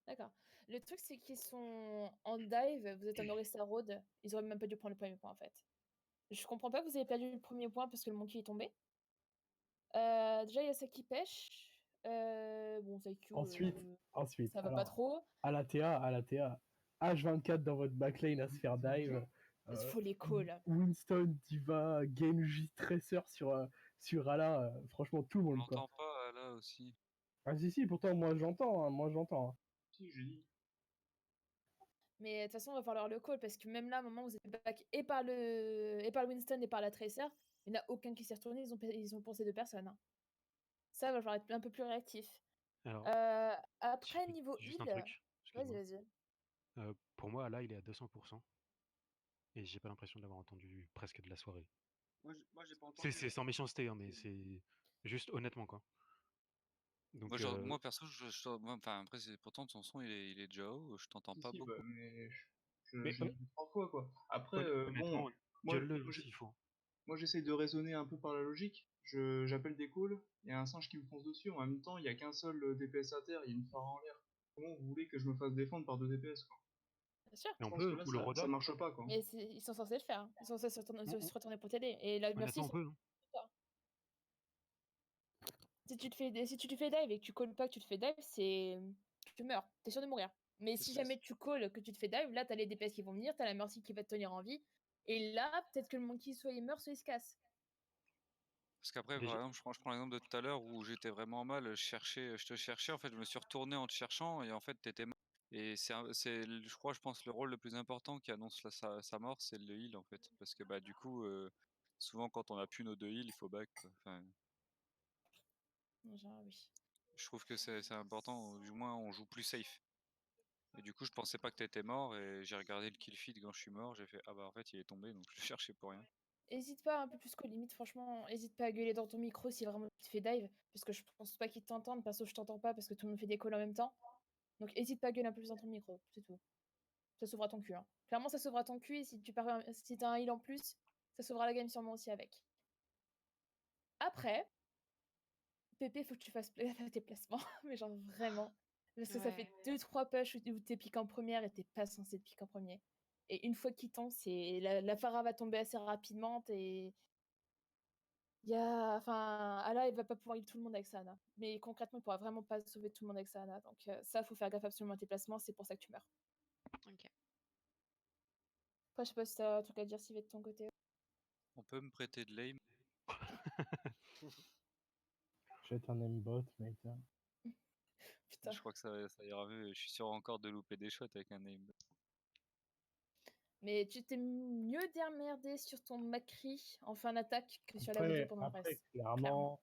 D'accord. Le truc, c'est qu'ils sont en dive, vous êtes en Orisa Road, ils auraient même pas dû prendre le premier point, en fait. Je comprends pas que vous avez perdu le premier point parce que le monkey est tombé. Déjà, il y a ça qui pêche. Bon, Zaikyu, Ensuite, ça va pas alors, trop. à la TA, H24 dans votre backline à se faire dive. Il faut les calls. Winston, Diva, Genji, Tracer sur Ala, franchement tout le On monde quoi. l'entend pas là aussi. Ah si, pourtant moi j'entends. Si, j'ai dit. Mais de toute façon, il va falloir le call parce que même là, à un moment, vous êtes back et par le Winston et par la Tracer. Il n'y en a aucun qui s'est retourné, ils ont pensé 2 personnes. Hein. Ça, va falloir être un peu plus réactif. Alors, Après, niveau juste un heal, truc. vas-y, excuse-moi. vas-y. Pour moi, là, il est à 200%. Et j'ai pas l'impression de l'avoir entendu presque de la soirée. Moi, j'ai pas entendu. C'est sans méchanceté, hein, mais c'est juste honnêtement, quoi. Donc, Moi perso, enfin après pourtant ton son il est déjà haut, je t'entends pas beaucoup. Bah, mais Mais je l'ai dit 3 fois quoi. Après, honnêtement, bon, moi, gueule-le s'il faut. moi j'essaye de raisonner un peu par la logique. J'appelle des calls, il y a un singe qui me fonce dessus, en même temps il y a qu'un seul DPS à terre, il y a une phare en l'air. Comment vous voulez que je me fasse défendre par 2 DPS quoi? Bien sûr. Et on Je pense peut, que là, ou le ça marche pas quoi. Mais ils sont censés le faire. Hein. Ils sont censés se retourner pour t'aider. Et là, merci. Honnêtement, on peut. Hein. Si tu te fais dive et que tu calls pas que tu te fais dive, c'est. Tu meurs. T'es sûr de mourir. Mais si jamais tu calls que tu te fais dive, là, t'as les DPS qui vont venir, t'as la Mercy qui va te tenir en vie. Et là, peut-être que le monkey soit il meurt, soit il se casse. Parce qu'après, par exemple, je prends l'exemple de tout à l'heure où j'étais vraiment mal, je te cherchais, en fait, je me suis retourné en te cherchant et en fait, t'étais mort. Et je pense, le rôle le plus important qui annonce sa mort, c'est le heal, en fait. Parce que, bah, du coup, souvent, quand on a plus nos 2 heals, il faut back, quoi. Enfin, Genre, oui. je trouve que c'est important, du moins, on joue plus safe. Et du coup, je pensais pas que t'étais mort et j'ai regardé le kill feed quand je suis mort, j'ai fait, ah bah, en fait, il est tombé, donc je le cherchais pour rien. Hésite pas un peu plus qu'aux limites, franchement, hésite pas à gueuler dans ton micro si vraiment tu te fais dive, parce que je pense pas qu'ils t'entendent, perso je t'entends pas parce que tout le monde fait des calls en même temps. Donc hésite pas à gueuler un peu plus dans ton micro, c'est tout. Ça sauvera ton cul. Hein. Clairement, ça sauvera ton cul et si si t'as un heal en plus, ça sauvera la game sûrement aussi avec. Après, Pépé, faut que tu fasses tes placements, mais genre vraiment. Parce que ça fait 2-3 push où t'es pique en première et t'es pas censé te pique en premier. Et une fois qu'il tombe, la Pharah va tomber assez rapidement et enfin, Ala, il va pas pouvoir heal tout le monde avec sa Ana. Mais concrètement, il pourra vraiment pas sauver tout le monde avec sa Ana. Donc ça, faut faire gaffe absolument à tes placements, c'est pour ça que tu meurs. Ok. Après, je sais pas si t'as un truc à dire, Sylvie, de ton côté. On peut me prêter de l'aim? Jette un aimbot, mec. Putain. Je crois que ça ira mieux. Je suis sûr encore de louper des shots avec un aim. Mais tu t'es mieux démerdé sur ton Macri en fin d'attaque que sur la Voodoo pendant le reste. Clairement.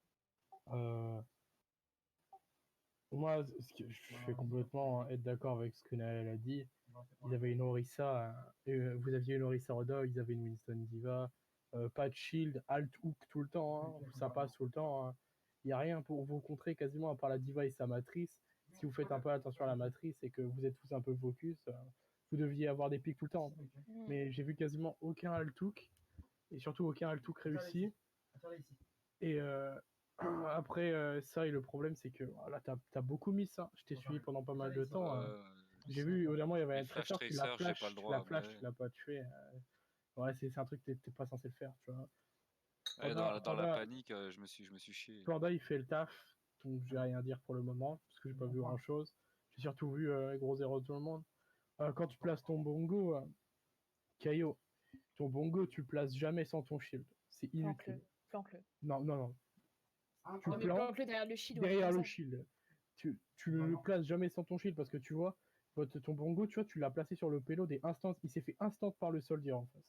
Moi, je vais complètement être d'accord avec ce que Naël a dit. Ils avaient une Orisa, vous aviez une Orisa Roda, ils avaient une Winston Diva, pas de shield, alt hook tout le temps, hein, ça passe tout le temps. Il n'y a rien pour vous contrer quasiment à part la Diva et sa matrice. Si vous faites un peu attention à la matrice et que vous êtes tous un peu focus, vous deviez avoir des pics tout le temps. Mais j'ai vu quasiment aucun alt hook et surtout aucun alt hook réussi. Et après, ça, et le problème, c'est que là, t'as beaucoup mis ça. Je t'ai suivi pendant pas mal de temps. J'ai vu, évidemment, il y avait un traiteur qui l'a flash, tu l'as pas tué. Ouais, c'est un truc que t'es pas censé le faire, tu vois. Dans la panique, je me suis chié. Panda, il fait le taf, donc j'ai rien à dire pour le moment, parce que j'ai pas vu grand chose. J'ai surtout vu gros zéro tout le monde. Quand tu places ton bongo, Kaio, ton bongo, tu le places jamais sans ton shield. C'est inutile. Planque-le. Non. Tu non, mais planque-le derrière le shield. Derrière le shield. Tu ne le places jamais sans ton shield parce que tu vois, ton bongo, tu vois, tu l'as placé sur le payload et instant, il s'est fait instant par le soldier en face.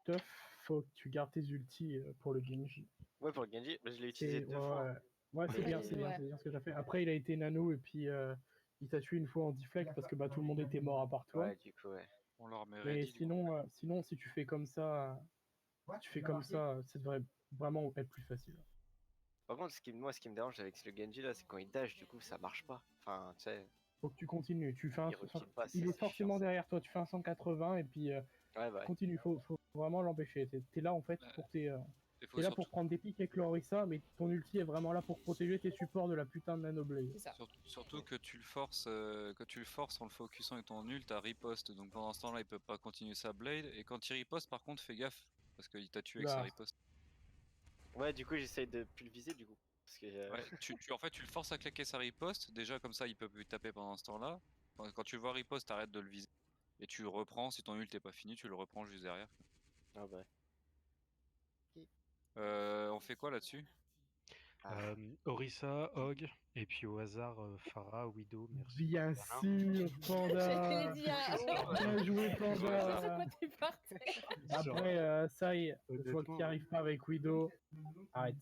Teuf, faut que tu gardes tes ultis pour le Genji. Ouais, pour le Genji, je l'ai utilisé 2 fois. Ouais, c'est bien ce que j'ai fait. Après, il a été nano et puis il t'a tué une fois en deflect parce que tout le monde était mort à part toi. Ouais, du coup, ouais. On leur met mais sinon, si tu fais comme ça, ça devrait vraiment être plus facile. Par contre, ce qui me dérange avec le Genji là, c'est quand il dash, du coup, ça marche pas. Enfin, tu sais. Faut que tu continues. Tu fais un... Il recule pas, il c'est est forcément chiant, ça. derrière toi. Tu fais un 180 et puis Ouais, bah. continue. Faut vraiment l'empêcher. T'es là en fait pour tes. Il faut T'es là surtout, pour prendre des pics avec l'Orisa, mais ton ulti est vraiment là pour protéger tes supports de la putain de Nanoblade. C'est ça. surtout que tu le forces, en le focusant avec ton ult, t'as riposte. Donc pendant ce temps-là, il peut pas continuer sa blade. Et quand il riposte, par contre, fais gaffe. Parce qu'il t'a tué avec sa Là. riposte. Ouais, du coup, j'essaye de plus le viser, du coup. Parce que. Ouais, en fait, tu le forces à claquer sa riposte. Déjà, comme ça, il peut plus taper pendant ce temps-là. Quand tu le vois riposte, t'arrêtes de le viser. Et tu le reprends. Si ton ult est pas fini, tu le reprends juste derrière. Ah, bah. On fait quoi là-dessus? Orisa, Hog, et puis au hasard, Pharah, Widow, merci. Bien sûr, Panda. Bien joué, Panda. Pourquoi t'es parti? Après, ça y est, je vois Honnêtement, qu'il arrive pas avec Widow. Arrête.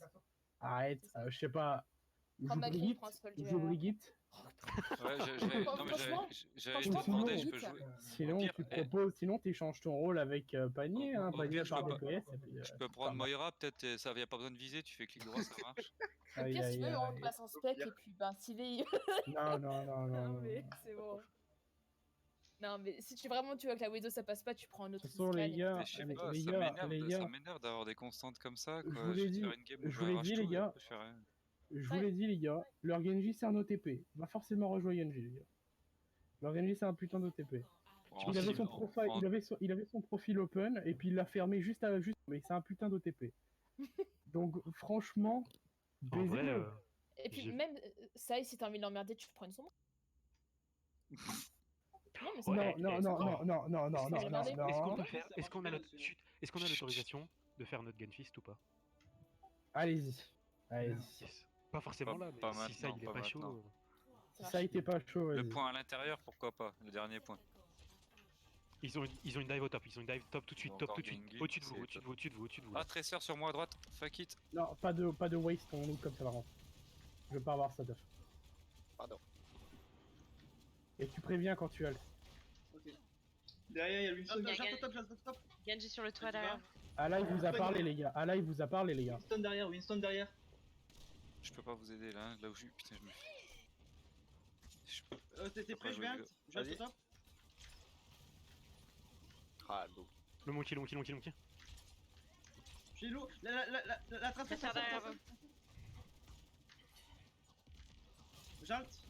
Arrête. Je sais pas. Prends Joue ma grille, Brigitte. prends Skull Joue Duel. Brigitte. Ouais, non, mais Franchement, j'allais Ou te franchement, demander, je vite. peux jouer. Sinon, pire, tu proposes, sinon tu échanges ton rôle avec Panier, hein, au Panier pire, je par peux pas- DPS. Et puis, Je peux prendre Moira, peut-être, ça y a pas besoin de viser, tu fais clic droit, ça marche. Au Aïe, pire, si tu aïe, veux, on aïe. passe en spec et puis ben, Sylvie. Non, non, non, non. Non, non. mais c'est bon. Non, mais si tu vraiment tu vois que la Widow ça passe pas, tu prends un De autre. toute façon, les gars, Mais je sais les pas, gars, les ça gars, m'énerve d'avoir des constantes comme ça, je quoi. vous l'ai dit, faire une game où je vous l'ai arrache dit, les tout et gars. après, je fais rien. Je vous Ouais. l'ai dit, les gars, leur Genji c'est un OTP. Va forcément rejoindre Genji, les gars. Leur Genji c'est un putain d'OTP. Bon, Il avait ensuite, son profil, il avait son profil open et puis il l'a fermé juste. Mais c'est un putain d'OTP. Donc franchement, en vrai, baisez-le. Et puis J'ai- même ça, si t'as envie de l'emmerder, tu prends une sombre. Non, mais c'est Non, Ouais, non, eh, non, oh. non, non, non, non, non, non, Est-ce qu'on non. peut faire, est-ce qu'on a l'autorisation de faire notre Gunfist ou pas? Allez-y. Allez-y. Yes. Pas forcément là, mais pas si ça maintenant, il est pas pas chaud. maintenant. Si ça a été pas chaud, Le vas-y. point à l'intérieur, pourquoi pas? Le dernier point. Ils ont une dive au top, ils ont une dive top tout de suite, top Encore tout de suite. Genji, Au-dessus de vous, c'est au-dessus de top. vous, au-dessus de vous, au-dessus de vous. Ah, Tracer sur moi à droite, fuck it. Non, pas de waste, on look comme ça par contre. Je veux pas avoir ça, Duff. Pardon. Et tu préviens quand tu haltes. Ok. Derrière, il y a Winston. Top. Genji sur le toit derrière. Ah là, il vous a parlé, les gars. Ah là, il vous a parlé, les gars. Winston derrière. Je peux pas vous aider là, là où je suis. Putain, je me fais. T'es prêt, je viens. Je Vas-y. top. Ah, bon. Le monkey. J'ai l'eau. La trace Tracer derrière vous. J'halte.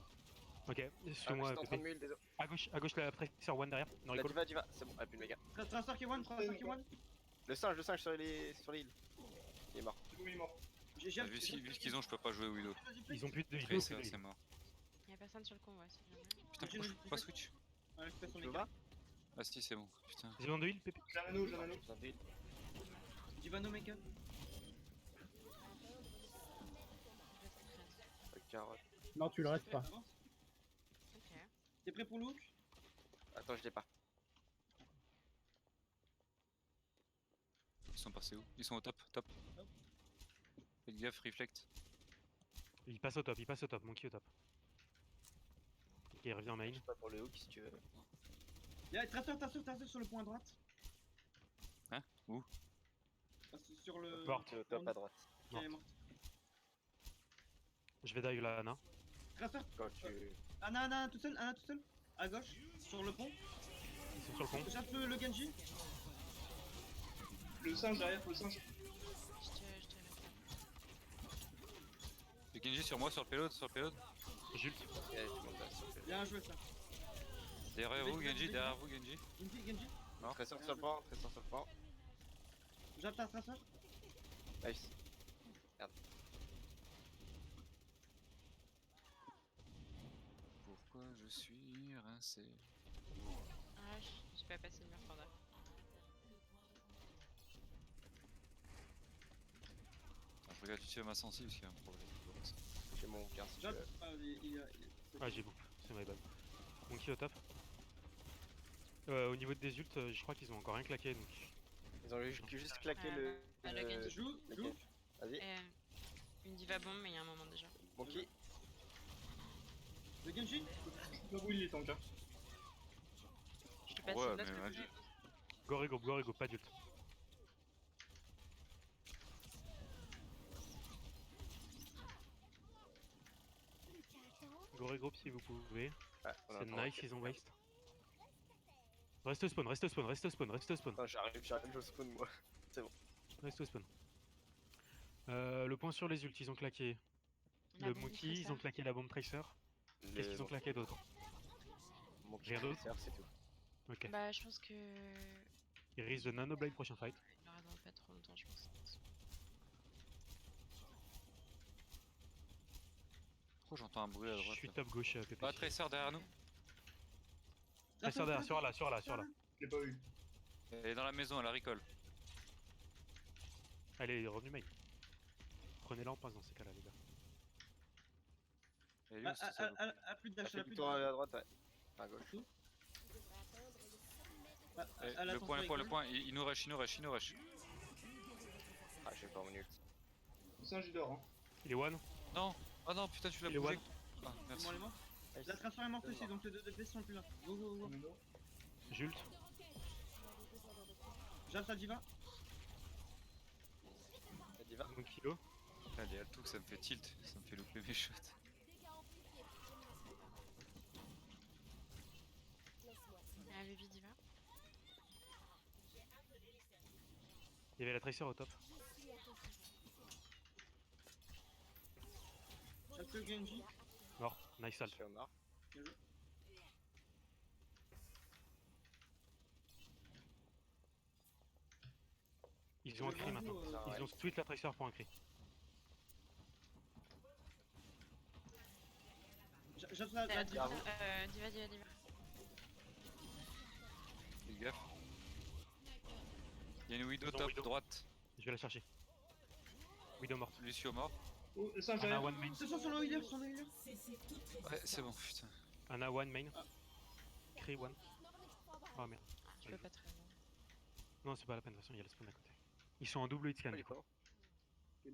Ok, suis-moi, j'étais en train de Pépé. mule, désolé. À gauche la pression one derrière. Non, Bah, recall. diva, c'est bon, elle a plus de méga. Traceur qui one. Le singe sur l'île. Il est mort. Il est mort. Vu ce qu'ils ont, je peux pas jouer Widow. Ils ont plus de Après, ça, c'est mort. Y'a personne sur le convoi si jamais. Putain, pourquoi je peux pas switch? Ouais, je fais son Tu veux pas? Ah, si, c'est bon. Putain. J'ai besoin de heal, Pépé. J'ai un anneau. Besoin d'huile. Divano make-up. Carotte. Non, tu le restes pas. Ok. T'es prêt pour Luke? Attends, je l'ai pas. Ils sont passés où? Ils sont au top, top. Faites gaffe, reflect. Il passe au top, monkey au top. Ok, il revient en main. Je sais pas pour le hook si tu veux. Y'a traceur sur le point à droite. Hein? Où? Sur le. Mort. C'est au top à droite. Elle est morte. Je vais dive la Anna. Traceur. Quand tu. Anna tout seul. À gauche. Sur le pont. Ils sont sur le pont. J'appe le Genji. Le singe derrière, le singe. Je te Le Genji sur moi, sur le payload, Jules. Ouais, tout le monde là, sur le fait. Bien joué ça. Derrière vous, Genji, Genji. Traceur sur le pont. J'appe ta traceur. Nice. Pourquoi je suis rincé? Ah, j'ai pas passé le mur panda. Ah, je regarde vite fait ma sensi parce qu'il y a un problème. J'ai mon 15 si tu J'appe. veux. Ah, j'ai beaucoup, c'est my bad. Monkey au top. Au niveau des ults, je crois qu'ils ont encore rien claqué donc. Ils ont juste claqué le. Le Genji. Joue. Vas-y. Une diva bombe, mais il y a un moment déjà. Monkey. Le Genji. Je sais pas où il est tank. Je te passe Ouais, une mais botte. vas-y. Go, pas d'ult. Go regroupe si vous pouvez. Ouais, on C'est attend, nice, ok. ils ont waste. Reste au spawn, reste au spawn, reste au spawn, reste au spawn. Attends, j'arrive au spawn moi. Reste au spawn. Le point sur les ults, ils ont claqué La le bombe Mookie, tracer. ils ont claqué la bombe tracer. Qu'est-ce qu'ils ont claqué d'autre? Mon Rien d'autre? c'est tout. Ok. Bah, je pense que. Ils risquent de nanoblade prochain fight. Il aura dans pas trop longtemps, je pense. Pourquoi j'entends un bruit à Je droite suis là? top gauche, Pépé. Ah, Tracer derrière nous. Tracer derrière, sur là, sur là, sur là. Je l'ai pas vu. Elle est dans la maison, elle a recall. Allez, il est revenu main. Prenez-la en pince dans ces cas-là, les gars. Elle est où cette salope? Plus de Elle dash, fait elle a du plus de tour dash. à droite, ouais. À gauche. Eh, le point, il nous rush, il nous rush, il nous rush. Ah, j'ai pas mon ult. Le singe il dort. Hein. Il est one. Non! Ah non, putain, tu l'as Il est bougé. one. Ah, merci. Elle est morte. La transfert est morte aussi, donc les deux DPS sont plus là. Go, go, go. Jult. J'attends ta diva. Elle dit va. Donc kilo. Allez, à tout, ça me fait tilt, ça me fait louper mes shots. Ah, Baby Diva. Il y avait la tracer au top. J'attends le Genji. Mort. Nice Je alt. fais Omar. Bien joué. Ils ont un cri maintenant. Ouais. Ils ont split la tracer pour un cri. J'attends la diva. Diva, Diva, Diva. Fais gaffe. Il y a une Widow Ils ont top, Widow. droite. Je vais la chercher. Widow morte. Lucio mort. Oh, le singe Ana derrière. one main. Ce sont sur le healer, sur le healer. Ouais, c'est bon, putain. Ana one main. Cri one. Oh merde. Je peux pas très loin. Non, c'est pas la peine, de toute façon, il y a le spawn à côté. Ils sont en double hit scan. Ah, il est Du coup. comment?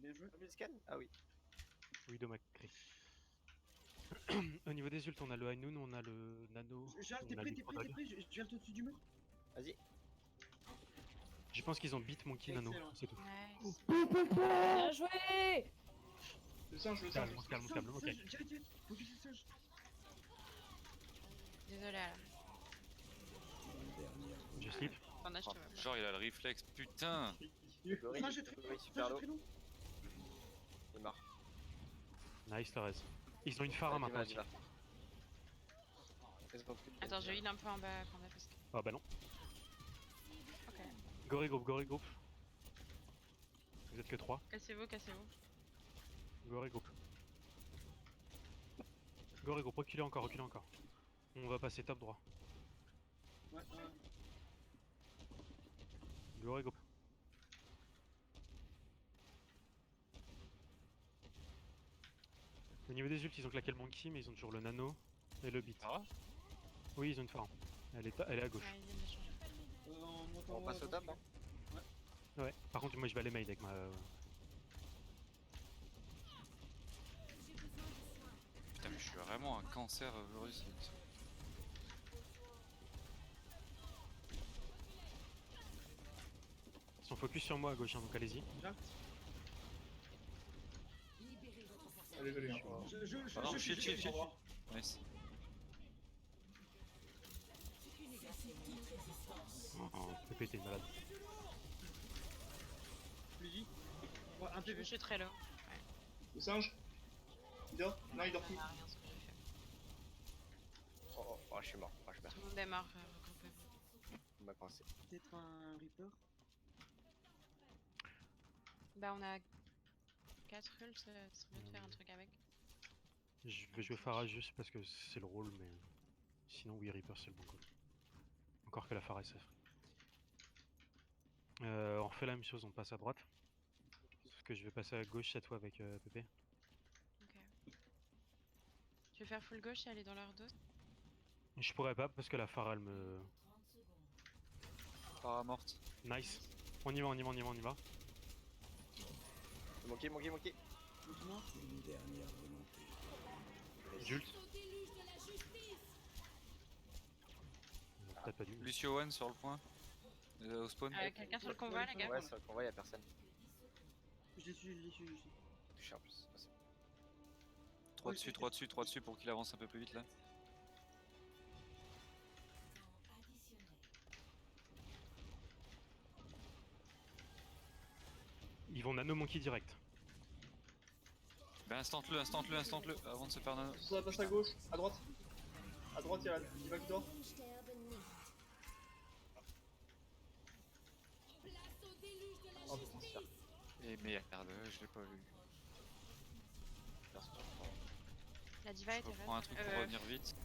Bien joué. Ah, scan? Ah oui. Widow m'a cri. Au niveau des ults, on a le High Noon, on a le Nano. Gérald, on t'es a prêt, le t'es prêt, Microdog. t'es prêt. Je viens au-dessus du mur. Vas-y. Je pense qu'ils ont beat Monkey Nano, Excellent. c'est tout. Nice. Bien joué! Le singe, le singe. Calme, on se calme, on se calme, ok. Direct. Focus sur le singe. Désolé, Alan. Je slip. Pendant je te vois. Genre, il a le réflexe, putain! Gorille, Singe est très Gorille long. super Singe est low. très long. Il marre. Nice, Torres. Ils ont une Pharah maintenant aussi. Attends, je heal un peu en bas, Panda, parce que. Ah bah non. Ok. Gory group, Gory group. Vous êtes que 3. Cassez-vous, cassez-vous. Gory group. Gory group, reculez encore, reculez encore. On va passer top droit. Ouais, Gory group. Au niveau des ults, ils ont claqué le Monkey, mais ils ont toujours le Nano et le Beat. Ah? Oui, ils ont une Pharah. Elle est à gauche. Ouais, ils viennent de changer. on monte en On haut, passe au top, hein. Ouais, par contre, moi je vais aller maid avec ma. Putain, mais je suis vraiment un cancer virus. Ils sont focus sur moi à gauche, hein, donc allez-y. Allez, allez. Hein. Ah non, chill, chill, chill. Nice. Oh, Pépé, t'es une malade. Lui. Ouais, un Je PV. suis très low. Le singe. Il dort. Non, il dort plus. Ça sert à rien ce que j'ai fait. Oh, je suis mort. Oh, je meurs. Tout le monde est mort, regroupez-vous. Il m'a coincé. Peut-être un Reaper. Bah, on a 4 ults, ça serait bien de faire un truc avec. Je vais jouer Pharah juste parce que c'est le rôle, mais sinon, oui, Reaper c'est le bon call. Encore que la Pharah SF. On refait la même chose, on passe à droite. Sauf que je vais passer à gauche cette fois avec Pépé. Ok. Tu veux faire full gauche et aller dans leur dos? Je pourrais pas parce que la Pharah elle me. Para morte. Nice. On y va, on y va, on y va, on y va. Monkey. Doucement. Jult. Peut-être pas dû. Lucio One sur le point. Au spawn. Quelqu'un sur le convoi, les gars? Ouais, sur le convoi, y'a personne. Je l'ai su. Touché en plus. Ah, c'est bon. 3 dessus pour qu'il avance un peu plus vite là. Ils vont nano monkey direct. Bah instant-le, avant de se faire nano. Ça passe à gauche, à droite. À droite, il y a qui dort. Oh putain, c'est ça. Et merde, je l'ai pas vu. Merci. La diva Je était reprends un truc pour revenir vite.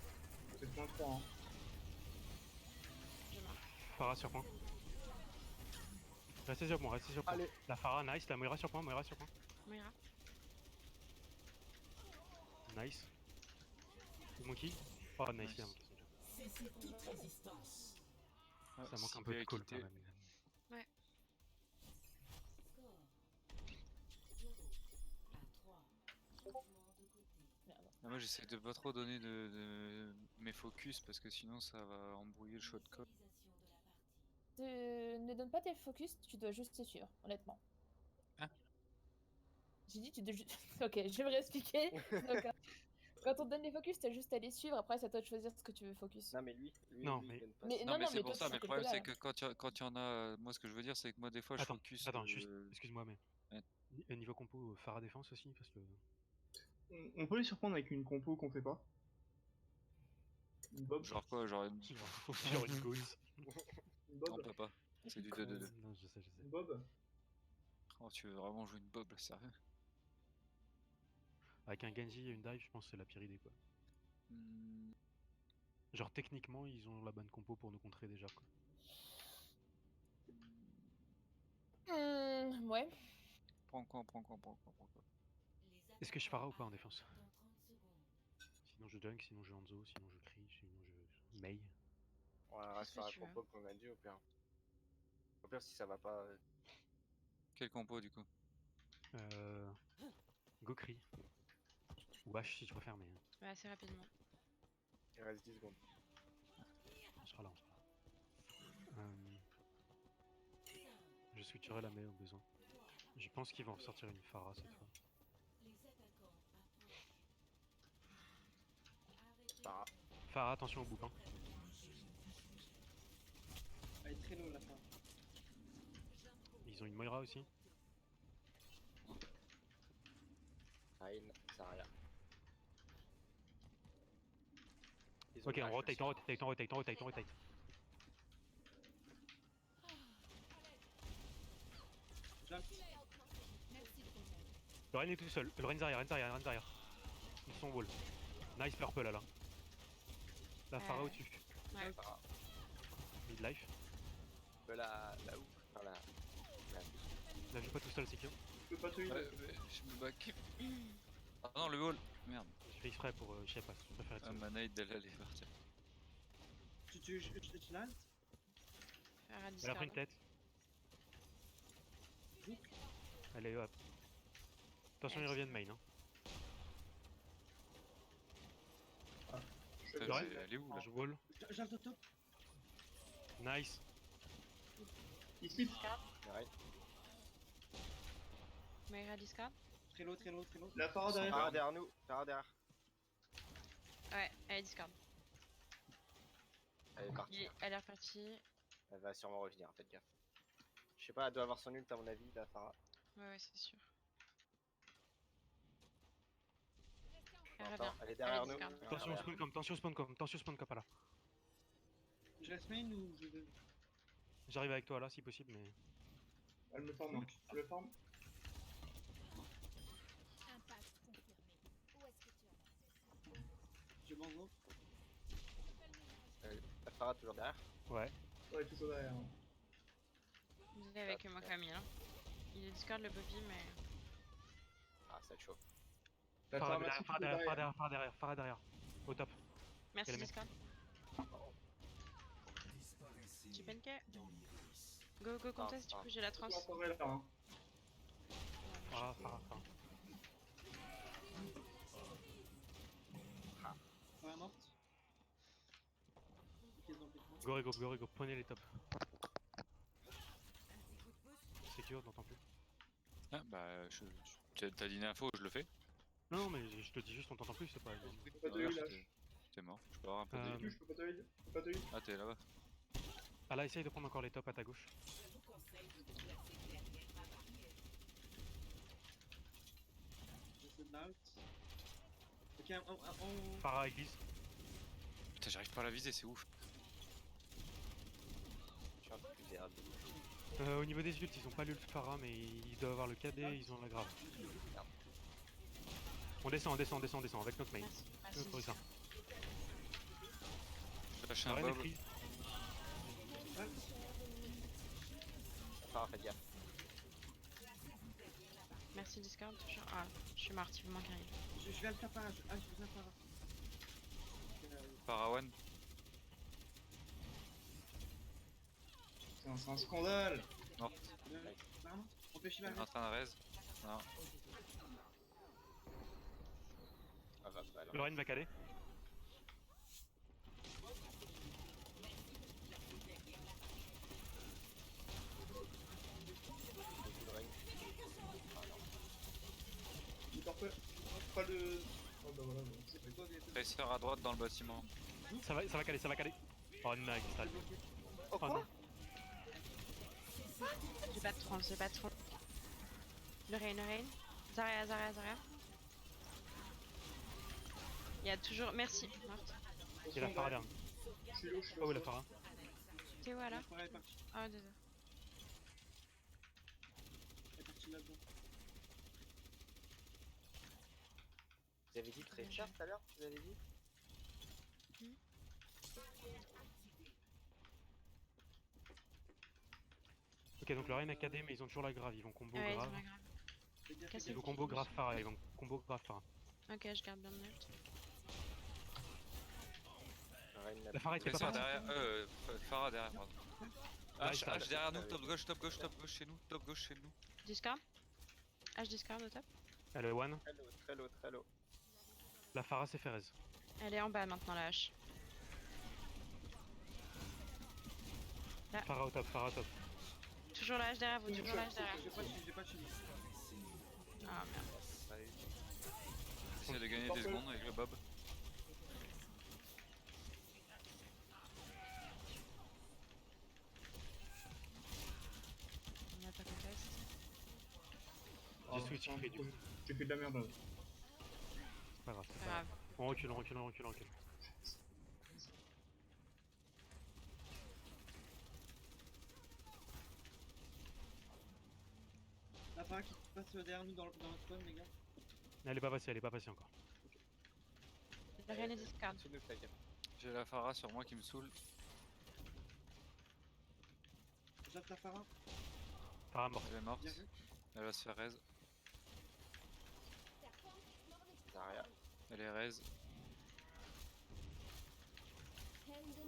C'est point 3. Hein. Je marche. Pharah sur point. Restez sur point, restez sur point. Allez. La Pharah, nice. La Moira sur point, Moira sur point. Moira. Nice. Le monkey. Oh, nice, Nice. il y a un monkey. Ah, Ça manque un Sylvie peu de a call quitté. quand même. Merde. Ah, moi j'essaie de pas trop donner de mes focus parce que sinon ça va embrouiller le shotcall. Ne donne pas tes focus, tu dois juste les suivre, honnêtement. Hein? J'ai dit tu dois juste... Ok, je vais me réexpliquer. Donc, quand on te donne les focus, t'as juste à les suivre, après c'est à toi de choisir ce que tu veux focus. Non, mais lui, Non, il mais- donne pas. Mais Non, mais c'est toi, pour ça, tu mais le fais problème que c'est dalle. que quand il y en a. Moi ce que je veux dire c'est que moi des fois je Attends, focus. attends, juste, excuse-moi, mais. Ouais. Niveau compo, Pharah défense aussi, parce que. On peut les surprendre avec une compo qu'on fait pas. Une bob. Genre quoi, genre une. Genre une ghost. Une Non, bob. pas. C'est du 2-2-2. Non, je sais, je sais. Une bob. Oh, tu veux vraiment jouer une bob là, sérieux? Avec un Genji et une dive, je pense que c'est la pire idée, quoi. Hmm, Genre, techniquement, ils ont la bonne compo pour nous contrer déjà, quoi. Ouais. Prends quoi? Est-ce que je Pharah ou pas en défense? Sinon je dunk, sinon je Hanzo, sinon je crie, sinon je Mei. On va rester que faire la tu veux. compo qu'on a dit au pire. Au pire, si ça va pas. Quel compo du coup? Go crie. Ou H si tu préfères, mais Ouais, assez rapidement. Il reste 10 secondes. on sera là, on sera là. Je switcherai la Mei au besoin. Je pense qu'ils vont ressortir une Pharah cette fois. Pharah. Pharah, attention au bouquin. Elle est très low la fin. Ils ont une Moira aussi. Aïn, Zarya. Ils ont Ok, une on hache rotate, aussi. on rotate. Jump. Le Ren est tout seul. Le Ren derrière. Ils sont wall. Nice purple là. La Pharah Ouais. au-dessus. Ouais. Pharah. Mid-life. Un peu la ouf. Non, la. Là, je joue pas tout seul, c'est qui? Je peux pas te heal. Ouais, mais je me back. Ah non, le wall! Merde. Je fais exprès pour. Je sais pas, je préfère être Ah, seul. ma nade elle allait partir. Tu lances. Faire à Elle a Discord. pris une tête. Allez, hop. Attention, ils reviennent main. Hein. Putain, Lorraine elle est où là? Je wall. Jump au top. Nice. Il slip. Ouais. Moira Discord. Très low. La Pharah derrière. Pharah derrière nous. Pharah derrière. Ouais, elle est Discord. Elle est partie. Elle est repartie. Elle va sûrement revenir, faites gaffe. Je sais pas, elle doit avoir son ult à mon avis, la Pharah. Ouais, c'est sûr. Elle Attends, revient. elle est derrière Elle est nous. Discord. Attention spawn comme pas là. Je reste main ou je vais. J'arrive avec toi là si possible, mais. Elle me farm. Hein. Elle me farm. Je bango. La Pharah toujours derrière. Ouais. Ouais, toujours derrière. Hein. Il est avec moi Camille. Hein. Il est Discord le Bobby, mais. Ah, ça va être chaud. La Pharah pharmacie derrière, Pharah derrière. Au top. Merci Elle est Discord. JPNK. Go contest, du coup j'ai la trans. en forêt là. Hein. Pharah. Ouais, morte. Ok, dans le pétrole. Go, Rigo, prenez les tops. Secure, t'entends plus. Ah bah, t'as dit une info, je le fais. Non, mais je te dis juste, on t'entend plus, c'est pas. Je peux pas te Ah, heal là. T'es mort, je peux avoir un peu de Euh, heal. Je peux pas te heal. Je peux pas te heal. Ah, t'es là-bas. Ah là, essaye de prendre encore les tops à ta gauche. L'alt. Ok, on... Pharah glisse. Putain, j'arrive pas à la viser, c'est ouf. Je suis un peu plus derrière. Au niveau des ults, ils ont pas l'ult Pharah, mais ils doivent avoir le KD, ils ont la grave. On descend avec notre main. Merci. Notre Orisa. Je lâche La un reine est bob. prise. Farah, faites gaffe. Merci Discord. Ah, je suis morte, il me manque un heal. Je vais le faire par je vais faire par Parawan. Putain, c'est un scandale. Morte. Vraiment empêchez ma En train de raise. Non. Ah va, bah alors. Lorraine va caler. J'ai pas le... Oh bah voilà, bon, c'est pas Tracer à droite dans le bâtiment. Ça va caler. Oh, une cristal. Oh quoi non. J'ai pas de tronc. Le rain. Zarya. Il y a toujours. Merci. Morte. Et la Pharah dernière. Je suis là. Oh, la Pharah. T'es où là? Elle est partie. Ah, désolé. Elle est partie là-dedans. Vous avez dit très cher tout à l'heure, vous avez dit? Ok, donc Lorraine a KD, mais ils ont toujours la grave. Ils vont combo Ouais, ils grave. ont la grave. Faites gaffe, Cassez Ils vont combo grave Pharah. Ok, je garde bien le ult. La Pharah était pas Tracer partie. derrière. Farah derrière, pardon. Nice, H derrière nous, top gauche chez nous, top gauche chez nous. Discord. H Discord au top. Elle est one. Très low. La Pharah s'est fait raise. Elle est en bas maintenant la H. Pharah au top. Toujours la H derrière vous, toujours la H derrière. j'ai pas de shield. Ah merde. J'essaie de gagner des secondes avec le bob. On n'a pas contest. Oh, J'ai switch fait du coup. J'ai fait de la merde là. Pas grave, c'est Pas pas grave. grave. On recule. La Farah qui passe derrière nous dans le spawn, les gars. Elle est pas passée encore. Le rain est Discord. Sous nous, faites gaffe. J'ai la Farah sur moi qui me saoule. J'attends la Farah. Pharah morte. Elle est morte. Bien vu. Elle va se faire raise. Zarya. Elle est raise.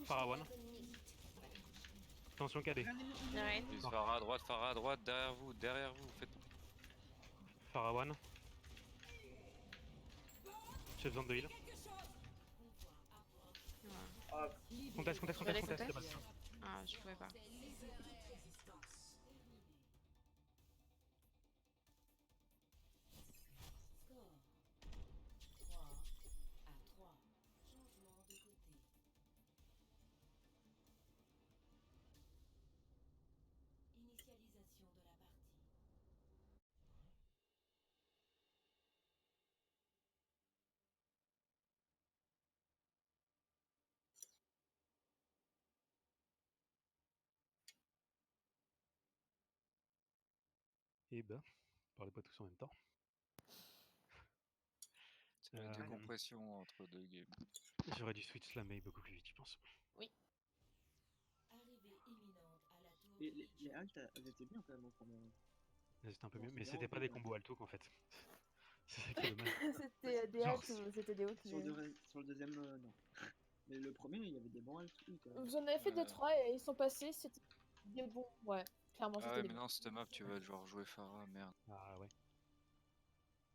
Pharah one. Attention KD. Le rain. Plus Farah à droite, derrière vous, faites. Pharah one. J'ai besoin de heal. Ouais. Contest. Vous voulez contest? Ah, je pouvais pas. Et bah, parlez pas tous en même temps. C'est une décompression entre deux games. J'aurais dû switch la mail beaucoup plus vite, je pense. Les halts, elles étaient bien quand même en premier. C'était un peu mieux, Bon, mais c'est c'était bien, pas des bien. combos alto en fait. C'est ça qui est dommage. C'était des Genre, halts ou c'était des hooks. Sur le deuxième, non. Mais le premier, il y avait des bons halts, oui, quand même. Vous en avez fait 2-3 et ils sont passés, c'était des bons. Ouais, clairement, Ah c'était ouais, des mais bons. non, cette map, tu vas devoir jouer Farah, merde. Ah ouais.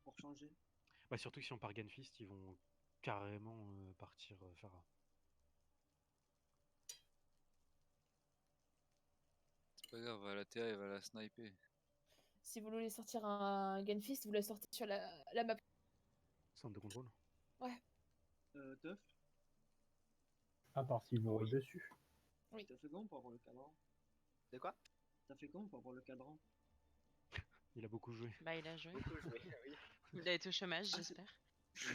Pour changer. Bah surtout que si on part Gunfist, ils vont carrément partir Pharah. C'est pas grave, la TA, elle va la sniper. Si vous voulez sortir un Gunfist, vous le sortez sur la map. Centre de contrôle. Teuf, À part s'ils vont dessus. t'as fait comment pour avoir le cadran? De quoi? T'as fait comment pour avoir le cadran? Il a beaucoup joué. Bah, il a joué. Beaucoup joué, oui. Il a été au chômage, Ah, j'espère.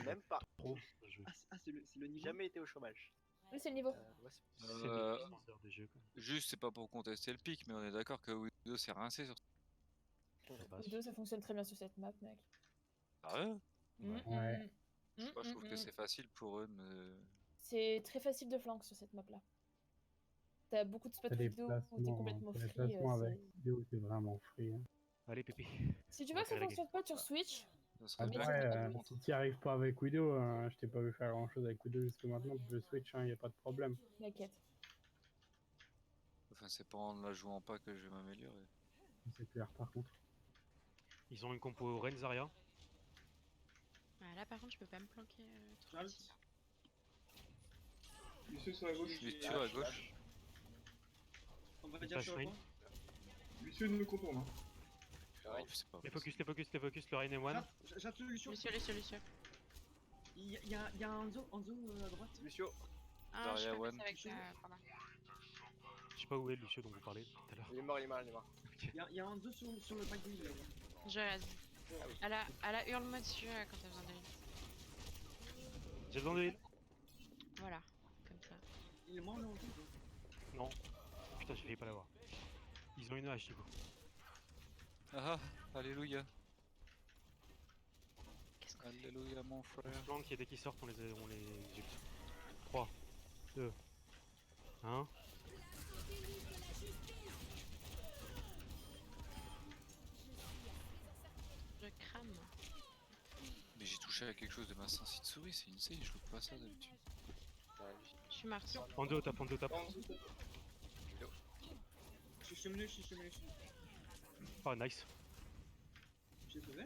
Même pas. Trop bien joué. C'est le niveau. Jamais été au chômage. Oui, c'est le niveau. Ouais, C'est les standards des jeux, quoi. Juste, c'est pas pour contester le pic, mais on est d'accord que Widow c'est rincé sur. La base. Widow, ça fonctionne très bien sur cette map, mec. Ah ouais? Ouais. Je sais pas, je trouve que c'est facile pour eux, mais. C'est très facile de flank sur cette map là. T'as beaucoup de spots T'as des vidéo où t'es complètement t'as des free. placements avec vidéo, c'est vraiment free. Hein. Allez, Pépé. Si tu On va vois que ça carrer la fonctionne pas sur Switch, Ça serait mais bien. ça Ouais, fait pas de limite. si t'y arrives pas avec Widow, je t'ai pas vu faire grand chose avec Widow jusque maintenant, tu peux switch, y a pas de problème. T'inquiète. Enfin, c'est pas en la jouant pas que je vais m'améliorer. C'est clair par contre. Ils ont une compo Reign Zarya. Ah, là, par contre, je peux pas me planquer trop Halt. facile. Lucio sur la gauche. Lucio à gauche. On va Une dire page sur le main. point. Lucio nous contourne. Hein. Oh, c'est pas Les possible. focus, le Reign est one. J'attends Lucio. Lucio. Il y a un Hanzo à droite. Lucio, Ah, je suis Zarya pas one. passée avec Panda. Je sais pas où est Lucio dont vous parlez tout à l'heure. il est mort, il est mort. Il y a un Hanzo sur le pack de l'île. Je reste. Ah oui. Elle a hurle-moi dessus quand t'as besoin de lui. J'ai besoin de heal. Voilà, comme ça. Il est mort le Hanzo. Non. Putain, j'ai failli pas l'avoir. Ils ont une hache du coup. Ah, alléluia. Qu'est-ce qu'on fait? Alléluia, mon frère. Flank et dès qu'ils sortent, on les exécute. 3, 2, 1. Je crame. Mais j'ai touché à quelque chose de ma sensibilité de souris, c'est insane, je loupe pas ça d'habitude. Je suis morte. Hanzo tape. Je suis mené. Ah, nice. J'ai sauvé.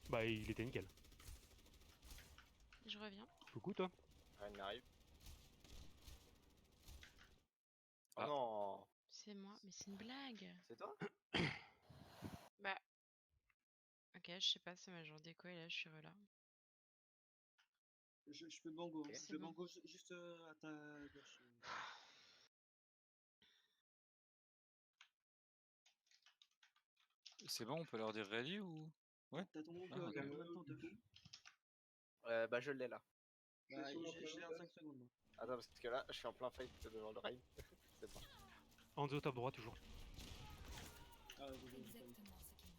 Bah, il était nickel. Je reviens. Coucou toi. Rien n'arrive. Ah. Oh non, C'est moi, mais c'est une blague. c'est toi? Bah. Ok, je sais pas, c'est ma journée déco et là je suis là. Je peux bango. Ok. Je C'est peux bon. bango juste à ta gauche. C'est bon, on peut leur dire ready ou. Ouais. T'as ton bango Ah, ok. dans combien de temps t'as fait? Bah je l'ai là. Bah, j'ai un 5 secondes. Moi. Attends, parce que là, je suis en plein fight devant le raid. C'est bon. Hanzo tape droit toujours. Ah,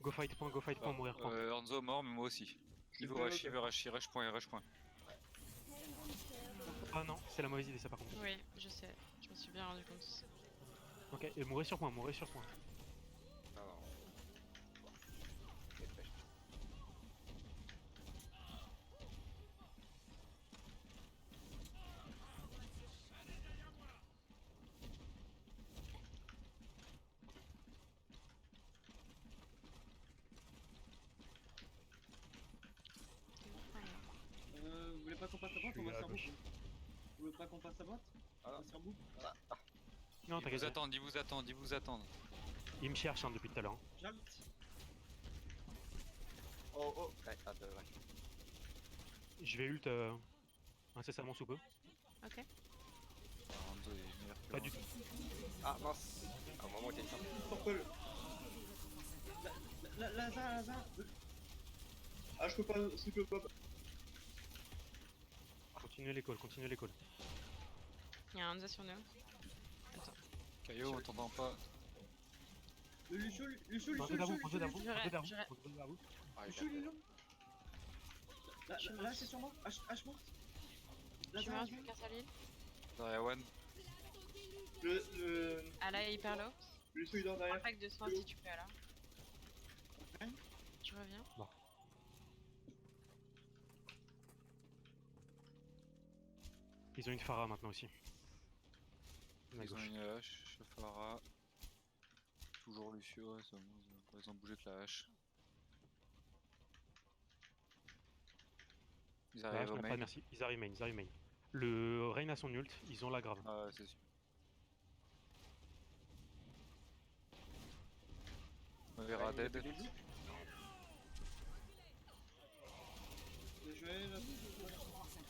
Go fight point, mourir point. Hanzo mort, mais moi aussi. Il veut rush point. Ah non, c'est la mauvaise idée ça par contre. Oui, je sais. Je me suis bien rendu compte. Ok, et mourir sur point. Non, non. C'est très chiant. Vous voulez pas qu'on passe à droite? Je On va suis se à faire bout. gauche. Vous voulez pas qu'on passe à droite? Ah On non. va se faire bout. Non, Ils t'inquiète. vous attendent. Il me cherche depuis tout à l'heure. J'halte. Oh. Ouais, attends, ouais. Je vais ult incessamment sous peu. Ok. Hanzo est meilleur que Pas moi. du tout. Ah mince. À un moment, t'es simple. Purple. Lazare. Ah, je peux pas. Je peux pas. Continuez les calls. Il y a un Hanzo sur nous. Caillou, on t'entend pas. Lucio, Hanzo d'avant. je reste- Ah, Lucio, il est là. Là, c'est sur moi. H morte. Je suis morte, je me casse à l'île. Zarya one. Ah là, il est hyper low. Lucio, il dort Un derrière. pack de soins si tu peux là. Je reviens. Ils ont une Pharah maintenant aussi. À Ils ont gauche. une hache, Pharah. Toujours Lucio, ouais, ils ont bougé que la hache. Ils Ouais, arrivent je au comprends pas, main. merci. Ils arrivent main. Le Reign a son ult, ils ont la grave. Ah ouais, c'est sûr. On verra dead. Bien joué, là.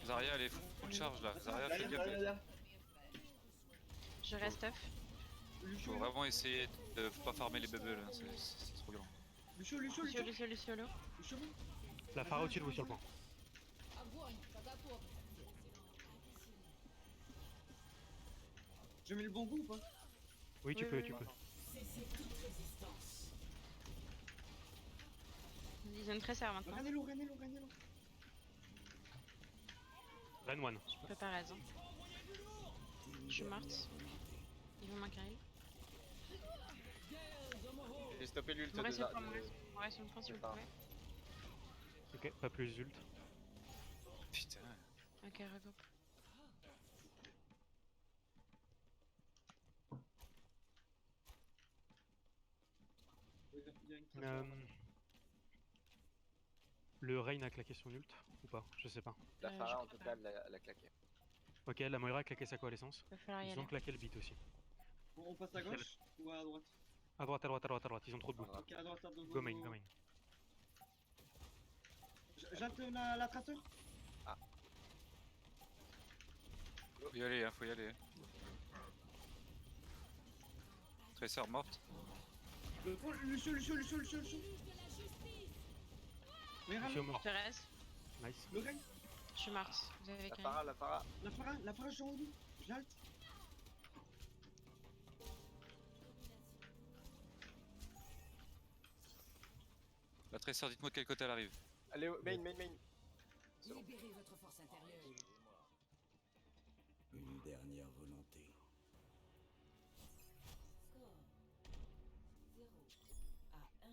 Zarya, elle est full charge là. Zarya, fais gaffe. Je reste off. Faut vraiment essayer de pas farmer les bubbles, hein, c'est trop grand. Lucio. Lucio. Lucio. La Pharah au-dessus de vous sur le point. Je mets le bon coup ou pas? Oui, tu peux. Ils ont une tresseur maintenant. Renez-le. Ren 1. Je peux pas raison. Je suis morte. Ils vont manquer il. J'ai stoppé l'ult On de reste sur le point, de- on reste sur le point si vous Phare. pouvez. Ok, pas plus ult. Putain. Ok, regroupe. Il y a une trace. Euh, Le Rain a claqué son ult ou pas? Je sais pas. La je Pharah en crois tout pas. cas l'a claqué. Ok, la Moira a claqué sa coalescence. Va falloir y Ils aller. ont claqué le beat aussi. Bon, on passe à gauche ou à droite? À droite, ils ont trop de bout. À droite. Ok, à droite, Go main. J'atte la traceur? Faut y aller, faut y aller. Tresseur morte. Lucio. Mais Lucio mort. Je reste. Nice. le règne. Je suis morte. Vous avez La qu'un. Pharah, la Pharah. La Pharah, je suis en haut. J'alte. La tresseur, dites-moi de quel côté elle arrive. Allez, main. C'est bon. Libérez votre force intérieure. Une dernière volonté. Score 0 à 1.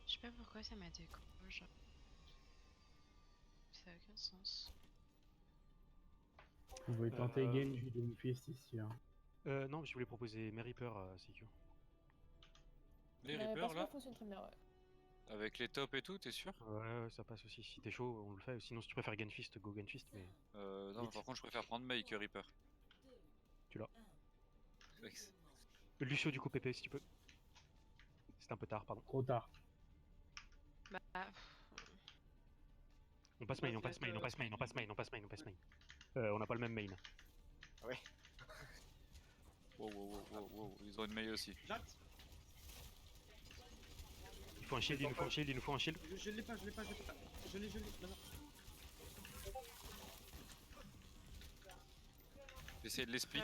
Je sais pas pourquoi ça m'a déco. Genre. Ça a aucun sens. Vous pouvez tenter Genji Doomfist ici. Hein. Non, mais je voulais proposer Mary Reaper à CQ. Les Reapers là, fonctionne très bien, ouais. avec les tops et tout, t'es sûr? Ouais, ça passe aussi. Si t'es chaud, on le fait. Sinon, si tu préfères Gunfist, go Gunfist. Mais Non, par contre, je préfère prendre May que Reaper. Tu l'as. Thanks. Lucio, du coup, PP, si tu peux. C'est un peu tard, pardon. Trop tard. Bah. On passe main. On n'a pas le même main. Wow, ils ont une May aussi. J'alte. Il faut un shield, il nous faut un shield. Je l'ai pas. Je l'ai. Non. J'essaie de les split.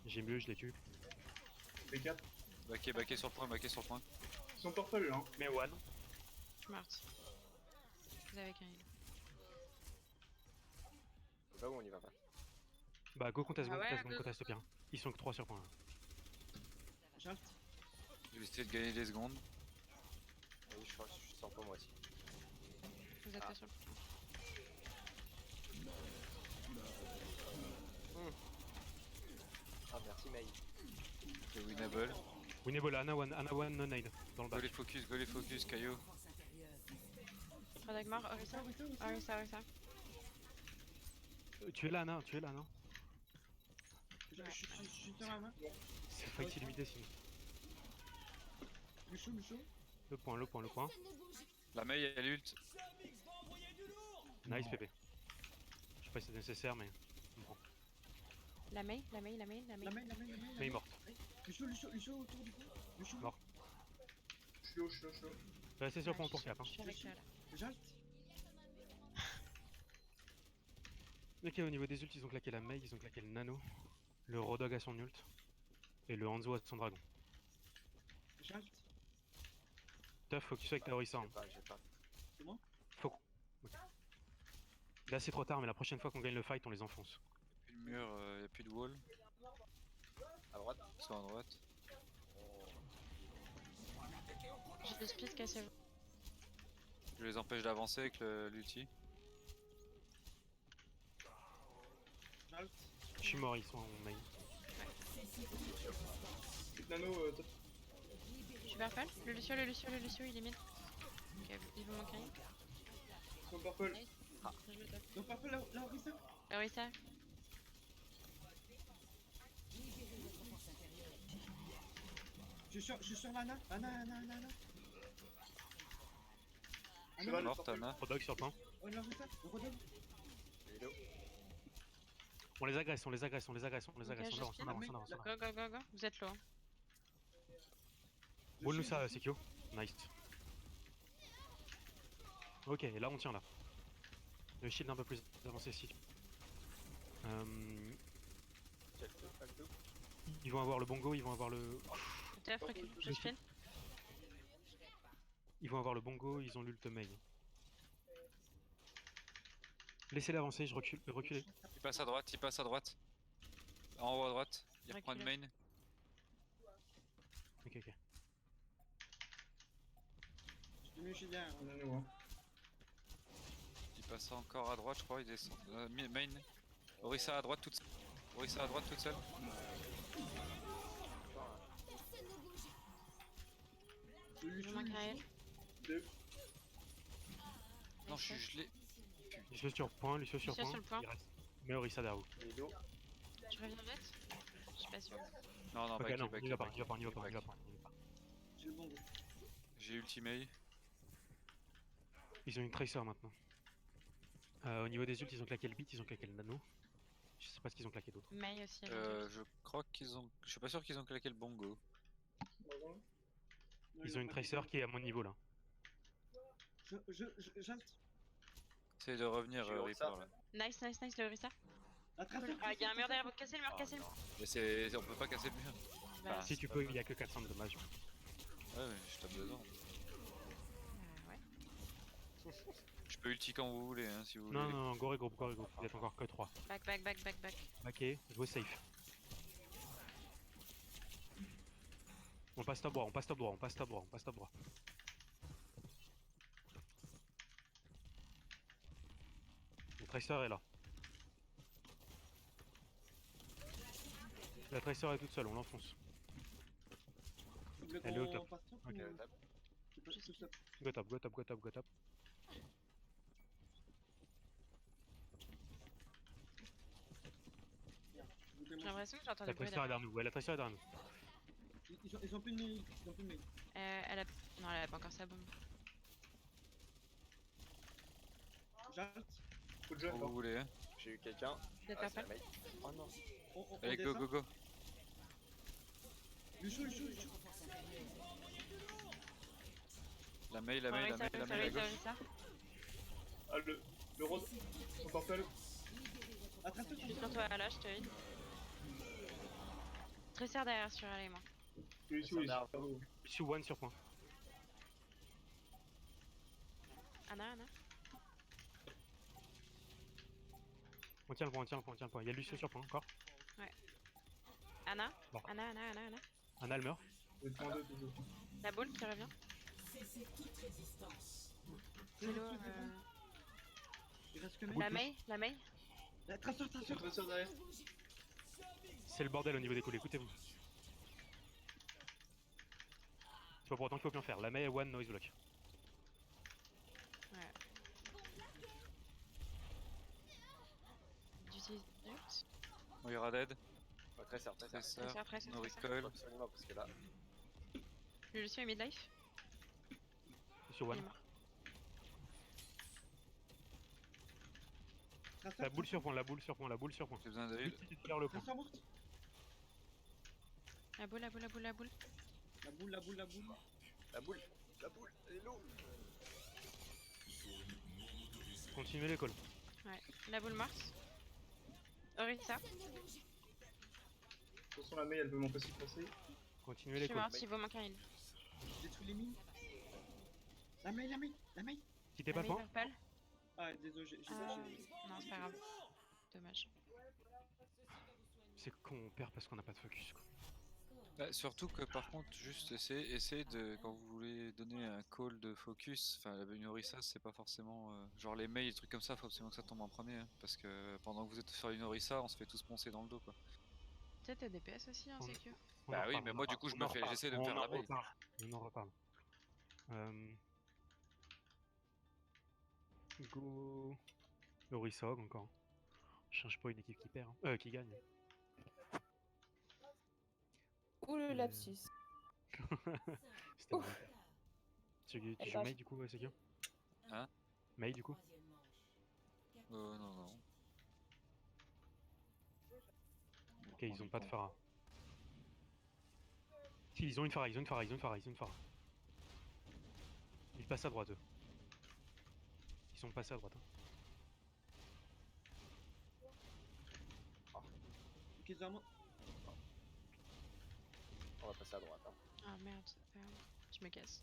J'ai mieux, je les tue. B4. Baquer sur le point. Ils sont purple hein. Mais one. Je suis morte. Vous avez qu'un heal. Là où on y va pas. Bah, go contest, Ah ouais, contest bien. Ils sont que 3 sur point là. J'alte. Je vais essayer de gagner des secondes. Oui, je sens pas moi aussi. Vous êtes là sur le point. Ah, merci May. C'est winnable. Winnable, Ana one, no nade. Dans le Go bac. les focus, Caillou. Force intérieure. Product mort, Orisa. Orisa. Tu es là, Ana, non? Je suis sur la main. C'est fight illimité sinon. Lucio. Le point. La May, elle ult. Nice, PP. Je sais pas si c'est nécessaire, mais. On prend. La main. La main. Mais il est morte. Lucio autour du coup. Lucio. Mort. Je suis haut. Restez sur le point pour cap. Hein. Je suis avec toi là. J'alte. Ok, au niveau des ults, ils ont claqué la Mei, ils ont claqué le Nano, le Rodog a son ult, et le Hanzo a son dragon. J'alte. Tough, faut que tu sois avec ta Orisa. Hein. J'ai pas. C'est bon? Faut. Ok. Là, c'est trop tard, mais la prochaine fois qu'on gagne le fight, on les enfonce. Y'a plus de mur, y'a plus de wall. À droite. Ils sont à droite. J'ai des splits cassés. Je les empêche d'avancer avec l'ulti. J'alte. Je suis mort, ils sont en main. Nano, top. Je suis purple. Le Lucio, il est mid. Ok, il vous manque un. Ils sont purple. Nice. Je le top. Donc parfois là Orisa. Orisa. Je suis sur Lana. Ana. Cheval Morte, Ana. Rodog sur le point. Oh, Orisa. Le Rodon. Kilo. On les agresse, on les agresse, on les agresse, on les Ok, agresse. je On avance, spin. on avance, on avance. on avance. Go, go, go, go. Vous êtes low. Hein. Wall-nous ça, Sekio. Nice. Ok, là on tient là. Le shield un peu plus avancé si. Ils vont avoir le bongo, ils vont avoir le. TF, recule. Je spin. Ils vont avoir le bongo, ils ont l'ult main. Laissez-les avancer, je recule, reculez. Il passe à droite, il passe à droite. En haut à droite, il reprend une main. Ok, ok. Je suis derrière. On est où, hein. Il passe encore à droite, je crois, il descend. Main. Orisa à droite toute seule. Orisa à droite toute seule. Je manque à elle. Non, je suis gelé. Lucio sur point, Lucio sur Lucio point. sur le point. Il reste. Mais Orisa derrière vous. Je reviens vite. Je suis pas sûre. Non, non, Ok, back, non, back, il va back, pas, il va pas, il va pas, back. il va pas. J'ai le bon goût. J'ai ultimate. Ils ont une tracer maintenant. Au niveau des ults, ils ont claqué le beat, ils ont claqué le nano. Je sais pas ce qu'ils ont claqué d'autre. May aussi. elle a Je crois qu'ils ont. Je suis pas sûr qu'ils ont claqué le bongo. Ils ont une tracer qui est à mon niveau là. J'alte. C'est de revenir J'ai eu Reaper ça. là. Nice, nice, nice, le Orisa. Attrape. Ah, il y a un mur derrière vous. Cassez le mur, cassez le mur. Mais on peut pas casser le mur. Bah, Si tu peux, il y a que 400 de dommages. Ouais, mais je tape dedans. ouais. Je peux ulti quand vous voulez, hein, si vous voulez. Non, non, non, go regroupe, go regroupe. Il y a encore que 3. Back, back, back, back, back. Ok, go safe. On passe top droit, on passe top droit, on passe top droit, on passe top droit. Le tracer est là. La tracer est toute seule, on l'enfonce. Elle est au top. Ok. Go top, go top, go top, go top. J'ai l'impression que j'entends La des bruits tracer est derrière. derrière nous, ouais, la tracer est derrière nous. Ils ont plus de mail. Ils ont plus de mail. Elle a... Non, elle a pas encore sa bombe. J'alte. Faut de jump, Quand hein. vous voulez, hein. J'ai eu quelqu'un. Vous êtes Ah, pas c'est la prêts? mail. Oh non. On Allez, go, descend. go, go. Lucio. La mail, la mail, la Orisa, mail, la Orisa, mail à Orisa, gauche. Orisa. Ah, le rose. Son portal. Attrape-le. Je suis sur toi, là, je te hit. Tracer derrière sur elle et moi. Celui-ci, Ça oui. m'énerve. Je suis one sur point. Anna. On tient le point, on tient le point, on tient le point. Il y a Lucio sur point encore. Anna. Bon. Anna. Un Almer. Le point 2, toujours. La boule qui revient. Hello, Il reste que La mail. May. La tracer. Le tracer derrière. C'est le bordel au niveau des coups, écoutez-vous. C'est pas pour autant qu'il faut bien faire. La May est one noise block. Ouais. J'utilise ult. Moira dead. Très certain, très certain. Tracer. Tracer. No recoil. Absolument, parce que là. Je suis à midlife. Sur Il one. est mort. La boule sur point, la boule sur point, la boule sur point. J'ai besoin de heal. Vite, faire le point. Tracer morte. La boule. La boule. Elle est low. Continuez les calls. Ouais. La boule morte. Orisa. De toute façon, la mail, elle peut m'empêcher de passer. Continuez Je les suis calls. morte, il vous manque un heal. J'ai tous les mines. La mail. Quittez pas La le May point. purple. Ah, désolé, j'ai Non, c'est pas grave. Dommage. C'est con, on perd parce qu'on n'a pas de focus. Quoi. Bah, surtout que par contre, juste essayez de, quand vous voulez donner un call de focus, enfin une Orisa c'est pas forcément, genre les mails, des trucs comme ça, faut absolument que ça tombe en premier, hein, parce que pendant que vous êtes sur une Orisa, on se fait tous poncer dans le dos quoi. Peut-être t'as DPS aussi, hein, On- c'est que. On Bah en oui, reparle, mais on moi en du coup reparle, j'essaie de me faire la mail. On en reparle. Go. Orisog encore. Je cherche pas une équipe qui perd. Qui gagne. Ouh le lapsus. C'était Ouf. bon. Tu Elle joues lâche. Mei du coup, c'est qui Hein? Mei du coup. Non. Ok, ils ont pas de Pharah. Si, ils ont une Pharah, ils ont une Pharah, ils ont une Pharah, ils ont une Pharah. Ils passent à droite, eux. Ils sont passés à droite. Hein. Ok, Zarma. On va passer à droite. Hein. Ah merde, je me casse.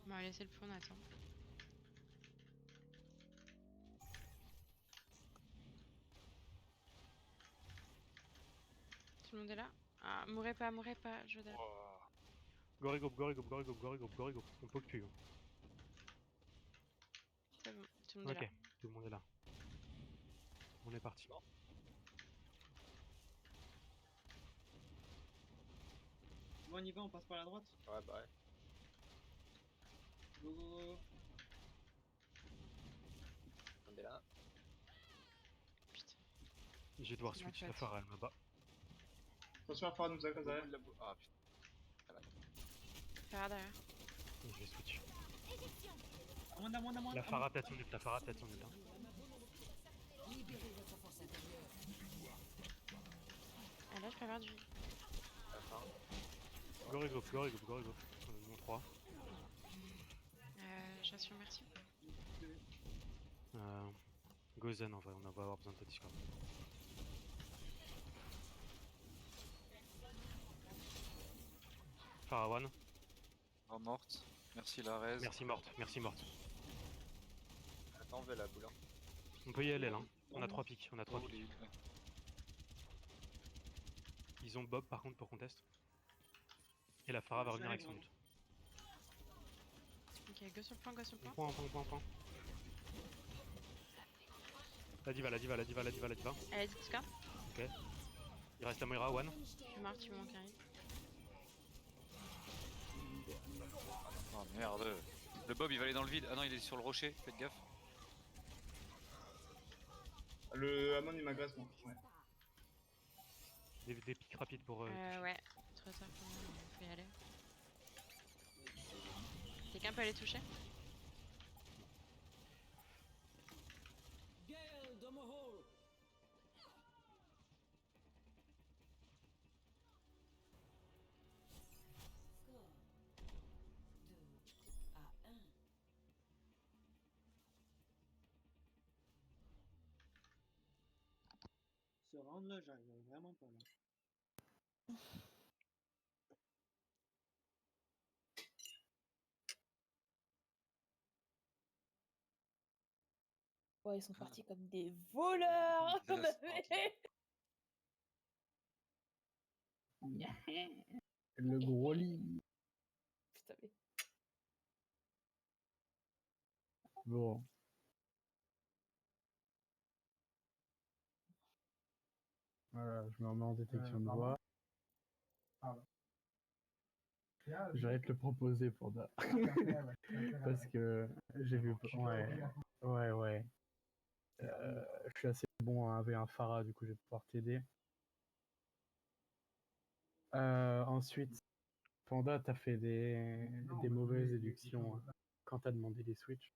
On va laisser le fond, on attend. Tout le monde est là? Ah, mourrez pas, je dalle. Gorigop, Gorigop, Gorigop, Gorigop, Gorigop. On peut plus. Hein. C'est bon, tout le monde est Ok, là. tout le monde est là. On est parti. Bon, on y va, on passe par la droite. Ouais, bah ouais. Go, go, go. On est là. Putain. Je vais devoir C'est ma switch la faute. Pharah, elle me bat. Attention, Farah nous a Au bout derrière. de la bou- Ah putain. Pharah derrière. Je vais switch. À moi, à moi. La Pharah tête son ult, la Pharah tête son ult. Hein. Libérez votre force intérieure. Ah là, je peux avoir du. À la fin. Gorigop, Gorigop, Gorigop. Mon 3. J'assure, merci. Gozen en vrai, on va avoir besoin de ta Discord. Pharaon, Oh, morte. Merci la raise. merci morte, merci morte. Attends, on veut la boule. Hein. On peut y aller là. Hein. On a 3 pics, on a 3 Oh, pics. les- Ils ont Bob par contre pour contest. Et la Pharah va revenir avec son ult. Ok, go sur le point, go sur le point. Point. La diva. Elle a dit Discord. Ok. Il reste la Moira, One. Je suis morte, il me manque un hit. Oh merde. Le Bob il va aller dans le vide. Ah non, il est sur le rocher, faites gaffe. Le Amon il m'agresse moi. Ouais. Des pics rapides pour. Ouais, trop tard pour moi, il faut y aller. Quelqu'un peut aller toucher? Gale dans mon hall. Score 2-1. Ce round là, j'arrive vraiment pas là. Ouais, ils sont partis comme des voleurs. Le gros lit. Putain, mais... Bon. Voilà, je me remets en détection de voix. Je vais te le proposer pour parce que j'ai vu. Ouais. Je suis assez bon avec un Pharah, du coup je vais pouvoir t'aider. Ensuite, Panda, t'as fait des mauvaises déductions quand t'as demandé des switches.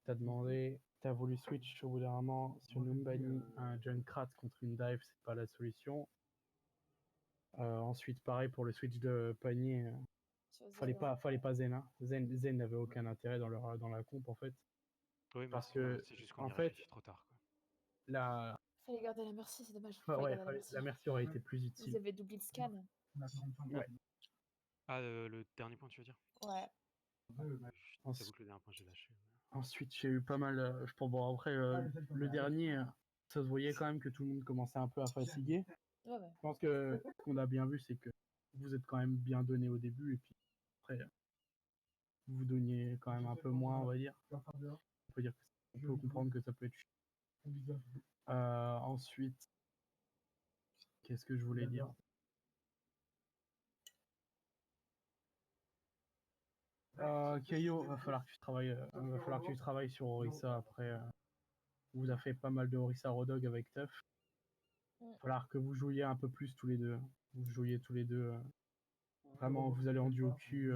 T'as voulu switch au bout d'un moment sur Numbani, un Junkrat contre une dive, c'est pas la solution. Ensuite, pareil pour le switch de panier, fallait pas Zen. Hein. Zen n'avait aucun intérêt dans la comp en fait. Oui, mais Parce que, c'est juste qu'on en y fait, réfléchit trop tard. Quoi. Fallait garder la merci, c'est dommage. La merci aurait été plus Vous utile. avez doublé le scan. Ouais. Ah, le dernier point, tu veux dire? Ouais. J'avoue que le dernier point, j'ai lâché. Ensuite, j'ai eu pas mal. Je pense, bon, après, le dernier, ça se voyait quand même que tout le monde commençait un peu à fatiguer. Ouais. Je pense que ce qu'on a bien vu, c'est que vous êtes quand même bien donné au début, et puis après, vous donniez quand même un peu moins, on va dire. On peut comprendre que ça peut être chiant. Ensuite, qu'est-ce que je voulais dire? Kayo, va falloir que tu travailles sur Orisa après. Vous avez fait pas mal de Orisa Rodog avec Tuff. Il va falloir que vous jouiez un peu plus tous les deux. Vous jouiez tous les deux. Vraiment, vous allez en duo Q.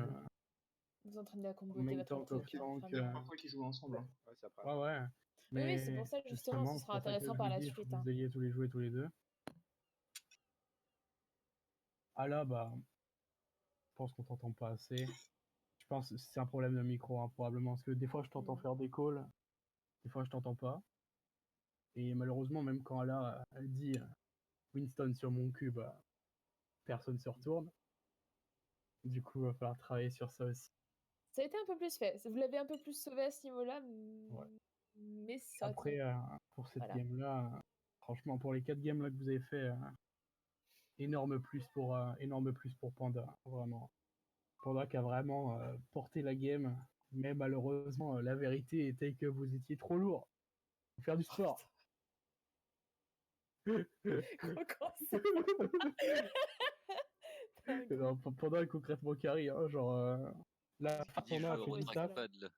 Vous entraînez à comboter Main votre tank, off truc. tank. Il y a parfois qu'ils jouent ensemble. Hein. Ouais, ça parle. Ouais. Oui, c'est Mais pour ça justement, ce justement, c'est sera pour ça que intéressant je par vous la dis, il faut suite. que Hein. vous ayez tous les jouets tous les deux. Ah là, bah, je pense qu'on t'entend pas assez. Je pense que c'est un problème de micro, hein, probablement, parce que des fois je t'entends faire des calls, des fois je t'entends pas. Et malheureusement, même quand elle dit Winston sur mon cube, personne se retourne. Du coup, il va falloir travailler sur ça aussi. Ça a été un peu plus fait. Vous l'avez un peu plus sauvé à ce niveau-là, Ouais. mais ça a Après, pour cette Voilà. game-là, franchement, pour les 4 games là que vous avez fait, énorme plus pour Panda, vraiment. Panda qui a vraiment porté la game, mais malheureusement, la vérité était que vous étiez trop lourd pour faire du sport. Comment ça Non, Panda est concrètement carré, hein, genre là, Il dit Panda a je fait joue au du taf. trackpad là.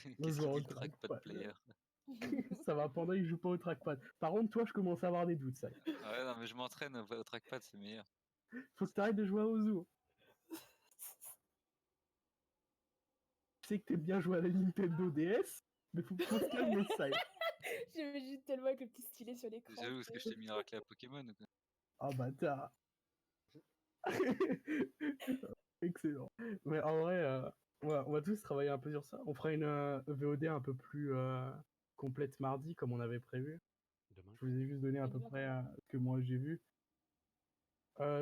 Moi, Qu'est-ce je qu'il dit joue le au trackpad trackpad. player? Ça va, Panda il joue pas au trackpad. Par contre, toi, je commence à avoir des doutes, ça. Ah ouais, non, mais je m'entraîne au trackpad, c'est meilleur. Faut que t'arrêtes de jouer à Ozu. Je sais que t'aimes bien jouer à la Nintendo DS, mais faut se calmer ça. J'imagine tellement avec le petit stylet sur l'écran. C'est où est-ce que je t'ai mis la raclée à Pokémon ou quoi? Ah bâtard. Excellent. Mais en vrai, on va tous travailler un peu sur ça. On fera une VOD un peu plus complète mardi, comme on avait prévu. Demain. Je vous ai juste donné à peu près ce que moi j'ai vu.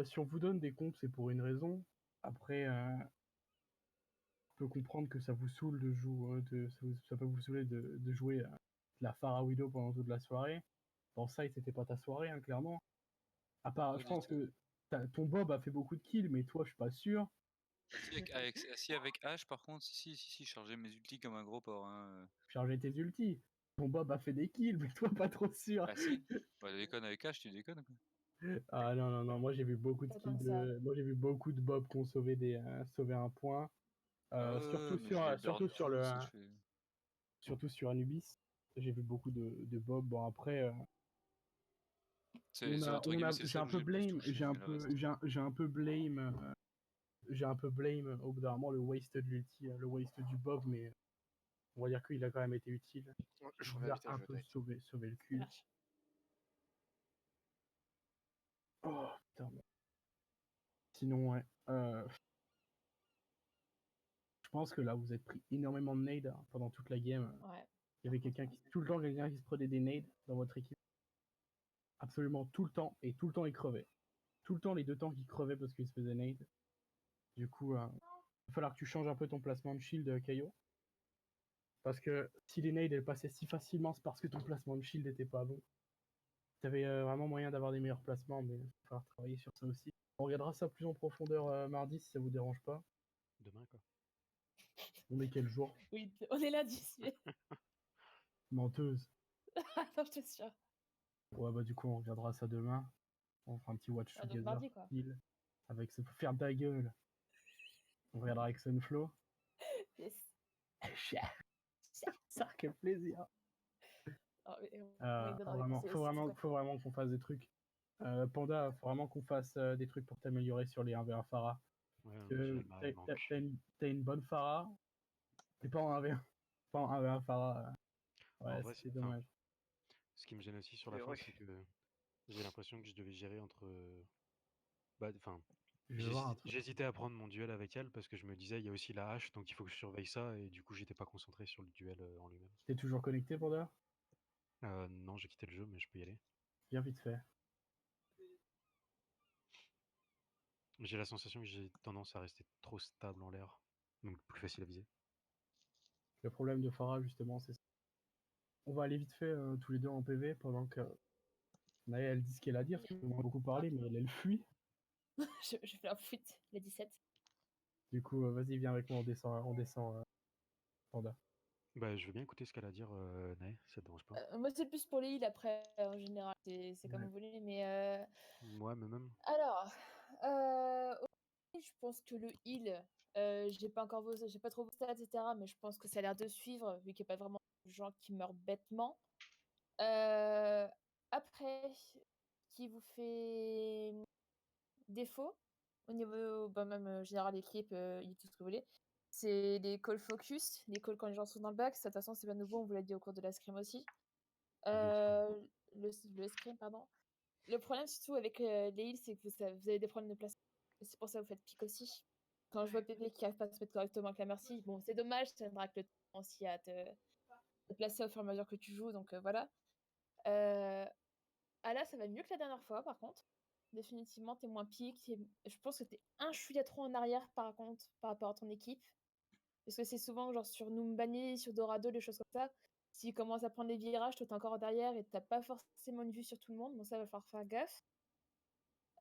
Si on vous donne des comptes, c'est pour une raison. Après, je peux comprendre que ça vous saoule de jouer, ça peut vous saouler de jouer la Pharah Widow pendant toute la soirée. Dans Side, c'était pas ta soirée, hein, clairement. À part, Pas je du pense tout. que ton Bob a fait beaucoup de kills, mais toi, je suis pas sûr. Si avec H par contre, si, je chargeais mes ultis comme un gros porc. Hein. Charger tes ultis. Ton Bob a fait des kills, mais toi, pas trop sûr. Bah si, bah déconne avec H, tu déconnes quoi. Ah non, moi j'ai vu beaucoup de Pas kills tant que ça. moi j'ai vu beaucoup de Bob qui ont sauvé un point. Ah Surtout ouais, mais je les burn sur tous, je fais... surtout sur Anubis. J'ai vu beaucoup de Bob. Bon après, C'est entre guillemets, c'est le j'ai seul un où peu j'ai le plus blame, touché, mais le reste... j'ai un peu blame au bout d'un moment le waste de l'ulti, le waste du Bob, mais on va dire qu'il a quand même été utile. Je Il reviens a vite, un je vais peu direct. sauvé le Ça cul. marche. Oh putain. Bon. Sinon, ouais. Je pense que là, vous êtes pris énormément de nades pendant toute la game. Ouais. Il y avait tout le temps quelqu'un qui se prenait des nades dans votre équipe. Absolument tout le temps, et tout le temps il crevait. Tout le temps, les 2 temps qui crevaient parce qu'ils se faisaient nade. Du coup, il va falloir que tu changes un peu ton placement de shield, Kaio. Parce que si les nades elles passaient si facilement, c'est parce que ton placement de shield n'était pas bon. T'avais vraiment moyen d'avoir des meilleurs placements, mais il va falloir travailler sur ça aussi. On regardera ça plus en profondeur mardi si ça vous dérange pas. Demain, quoi. On est quel jour? Oui, on est lundi. Menteuse. Non, je t'assure. Ouais, bah du coup, on regardera ça demain. On fera un petit watch Ah, donc together. mardi, quoi. Avec ce faire ta gueule. On regardera avec Sunflow. Yes. Ça, quel plaisir. Ah, mais on lui donnera des conseils Faut aussi, quoi. vraiment qu'on fasse des trucs. Panda, faut vraiment qu'on fasse des trucs pour t'améliorer sur les 1v1 Pharah. Ouais, Parce que il manque. t'as une bonne Pharah, mais pas en 1v1. Pas en 1v1 Pharah. En Ouais, vrai, c'est dommage. ce qui me gêne aussi sur la Mais fin, ouais. c'est que j'ai l'impression que je devais gérer entre. Bah, enfin, Je vais voir un truc. j'hésitais à prendre mon duel avec elle parce que je me disais, il y a aussi la hache, donc il faut que je surveille ça, et du coup, j'étais pas concentré sur le duel en lui-même. T'es toujours connecté, Panda? Non, j'ai quitté le jeu, mais je peux y aller. Bien vite fait. J'ai la sensation que j'ai tendance à rester trop stable en l'air, donc plus facile à viser. Le problème de Pharah, justement, c'est ça. On va aller vite fait tous les deux en PV pendant que Naya elle dit ce qu'elle a à dire, parce qu'on a beaucoup parlé, mais elle fuit. Je fais un fuite, il a 17. Du coup, vas-y, viens avec moi, on descend Panda. Bah, je veux bien écouter ce qu'elle a à dire, Nae, ça te dérange pas. Moi, c'est plus pour les heals après, en général. C'est comme vous voulez, mais. Ouais, mais même. Alors, je pense que le heal, j'ai pas trop vos stats, etc. Mais je pense que ça a l'air de suivre, vu qu'il n'y a pas vraiment de gens qui meurent bêtement. Après, qui vous fait défaut au niveau, bah, même général équipe, tout ce que vous voulez, c'est les calls focus, les calls quand les gens sont dans le bac. Ça, de toute façon, c'est pas nouveau, on vous l'a dit au cours de la scrim aussi. Le scrim, pardon. Le problème, surtout avec les heals, c'est que vous avez des problèmes de placement. Et c'est pour ça que vous faites pique aussi. Quand je vois Pépé qui arrive pas à se mettre correctement avec la Mercy, bon, c'est dommage, ça viendra avec le temps aussi à te placer au fur et à mesure que tu joues, donc voilà. Ah là, ça va mieux que la dernière fois, par contre. Définitivement, t'es moins pique. Je pense que t'es un chouïa trop en arrière, par contre, par rapport à ton équipe. Parce que c'est souvent, genre, sur Numbani, sur Dorado, des choses comme ça. S'ils commencent à prendre des virages, toi, t'es encore derrière et t'as pas forcément une vue sur tout le monde. Donc ça, va falloir faire gaffe.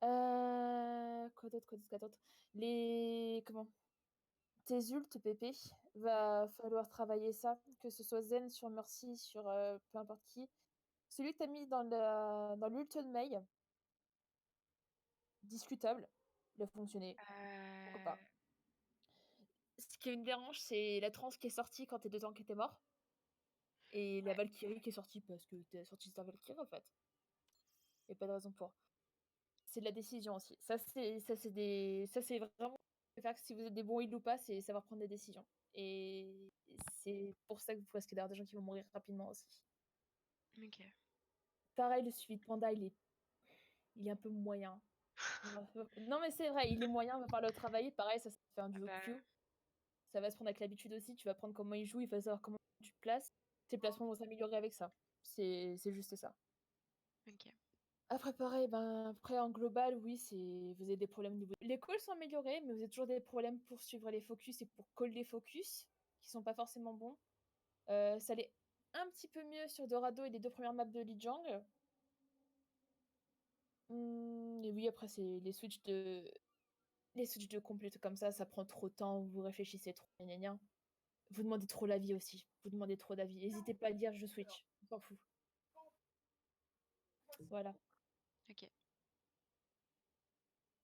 Quoi d'autre, quoi d'autre. Comment tes ults, Pépé, va falloir travailler ça. Que ce soit Zen sur Mercy, sur peu importe qui. Celui que t'as mis dans l'ult de Mei, discutable. Il a fonctionné. Pourquoi pas. Ce qui me dérange, c'est la transe qui est sortie quand tes deux tanks étaient morts. Et la Valkyrie qui est sortie parce que t'es sorti de ta Valkyrie en fait. Y a pas de raison pour. C'est de la décision aussi. Ça c'est vraiment faire que si vous êtes des bons heals ou pas, c'est savoir prendre des décisions. Et c'est pour ça que vous risquez d'avoir des gens qui vont mourir rapidement aussi. Ok. Pareil, le suivi de Panda, il est un peu moyen. Non mais c'est vrai, il est moyen, va falloir le travailler. Pareil, ça fait un duo Q. Ça va se prendre avec l'habitude aussi. Tu vas prendre comment il joue, il va savoir comment tu te places. Tes placements vont s'améliorer avec ça. C'est juste ça. Ok. Après, pareil, après en global, oui, vous avez des problèmes au niveau. Les calls sont améliorés, mais vous avez toujours des problèmes pour suivre les focus et pour call les focus, qui sont pas forcément bons. Ça allait un petit peu mieux sur Dorado et les 2 premières maps de Lijiang. Et oui, après, c'est les switches de complète comme ça prend trop de temps, vous réfléchissez trop, gna gna gna. Vous demandez trop l'avis aussi. Vous demandez trop d'avis. N'hésitez pas à dire je switch. On s'en fout. Voilà. Ok.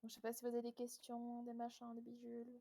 Bon, je sais pas si vous avez des questions, des machins, des bijules.